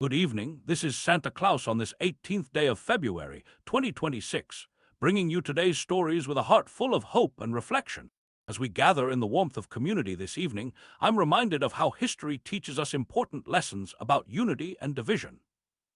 Good evening. This is Santa Claus on this 18th day of February, 2026, bringing you today's stories with a heart full of hope and reflection. As we gather in the warmth of community this evening, I'm reminded of how history teaches us important lessons about unity and division.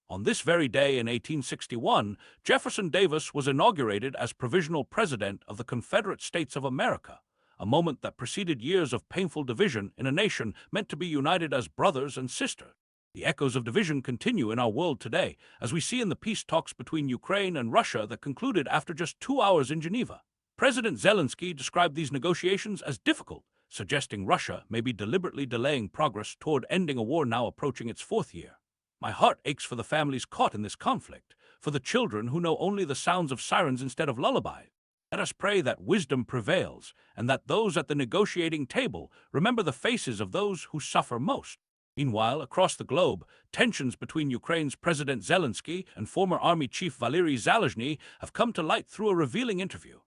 On this very day in 1861, Jefferson Davis was inaugurated as provisional president of the Confederate States of America, a moment that preceded years of painful division in a nation meant to be united as brothers and sisters. The echoes of division continue in our world today, as we see in the peace talks between Ukraine and Russia that concluded after just 2 hours in Geneva. President Zelenskyy described these negotiations as difficult, suggesting Russia may be deliberately delaying progress toward ending a war now approaching its fourth year. My heart aches for the families caught in this conflict, for the children who know only the sounds of sirens instead of lullabies. Let us pray that wisdom prevails, and that those at the negotiating table remember the faces of those who suffer most. Meanwhile, across the globe, tensions between Ukraine's President Zelenskyy and former army chief Valerii Zaluzhnyi have come to light through a revealing interview.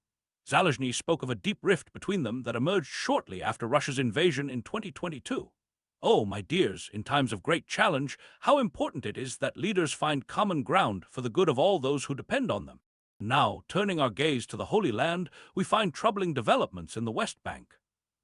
Zaluzhnyi spoke of a deep rift between them that emerged shortly after Russia's invasion in 2022. Oh, my dears, in times of great challenge, how important it is that leaders find common ground for the good of all those who depend on them. Now, turning our gaze to the Holy Land, we find troubling developments in the West Bank.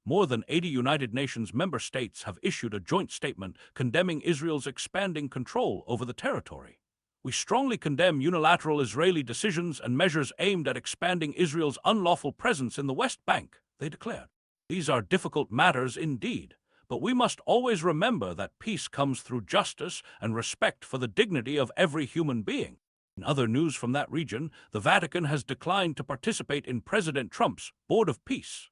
More than 80 United Nations member states have issued a joint statement condemning Israel's expanding control over the territory. We strongly condemn unilateral Israeli decisions and measures aimed at expanding Israel's unlawful presence in the West Bank, they declared. These are difficult matters indeed, but we must always remember that peace comes through justice and respect for the dignity of every human being. In other news from that region, the Vatican has declined to participate in President Trump's Board of Peace.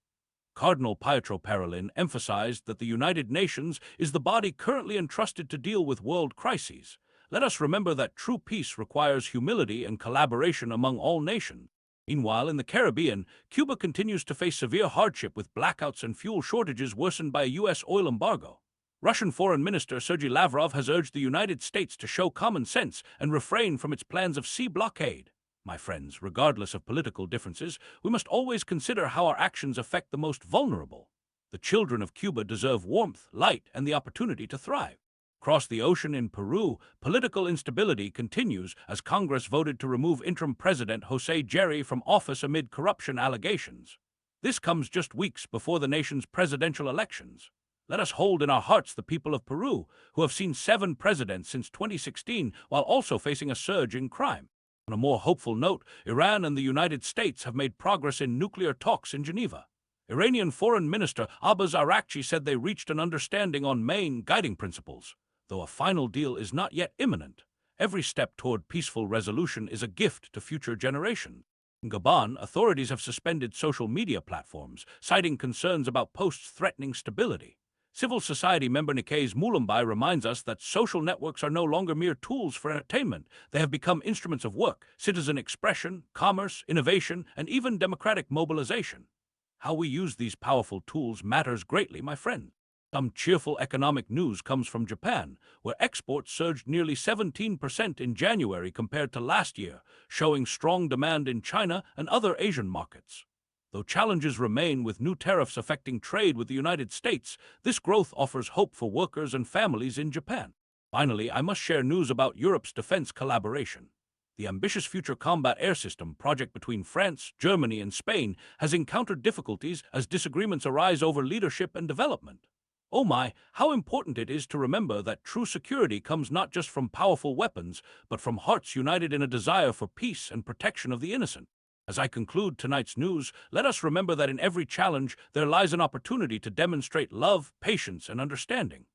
Cardinal Pietro Parolin emphasized that the United Nations is the body currently entrusted to deal with world crises. Let us remember that true peace requires humility and collaboration among all nations. Meanwhile, in the Caribbean, Cuba continues to face severe hardship with blackouts and fuel shortages worsened by a U.S. oil embargo. Russian Foreign Minister Sergei Lavrov has urged the United States to show common sense and refrain from its plans of sea blockade. My friends, regardless of political differences, we must always consider how our actions affect the most vulnerable. The children of Cuba deserve warmth, light, and the opportunity to thrive. Across the ocean in Peru, political instability continues as Congress voted to remove interim President José Jerry from office amid corruption allegations. This comes just weeks before the nation's presidential elections. Let us hold in our hearts the people of Peru, who have seen 7 presidents since 2016 while also facing a surge in crime. On a more hopeful note, Iran and the United States have made progress in nuclear talks in Geneva. Iranian Foreign Minister Abbas Araghchi said they reached an understanding on main guiding principles. Though a final deal is not yet imminent, every step toward peaceful resolution is a gift to future generations. In Gabon, authorities have suspended social media platforms, citing concerns about posts threatening stability. Civil society member Nikays Mulumbai reminds us that social networks are no longer mere tools for entertainment. They have become instruments of work, citizen expression, commerce, innovation, and even democratic mobilization. How we use these powerful tools matters greatly, my friend. Some cheerful economic news comes from Japan, where exports surged nearly 17% in January compared to last year, showing strong demand in China and other Asian markets. Though challenges remain with new tariffs affecting trade with the United States, this growth offers hope for workers and families in Japan. Finally, I must share news about Europe's defense collaboration. The ambitious Future Combat Air System project between France, Germany, and Spain has encountered difficulties as disagreements arise over leadership and development. Oh my, how important it is to remember that true security comes not just from powerful weapons, but from hearts united in a desire for peace and protection of the innocent. As I conclude tonight's news, let us remember that in every challenge there lies an opportunity to demonstrate love, patience, and understanding.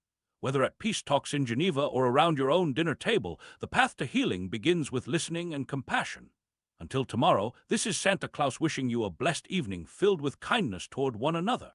Whether at peace talks in Geneva or around your own dinner table, the path to healing begins with listening and compassion. Until tomorrow, this is Santa Claus wishing you a blessed evening filled with kindness toward one another.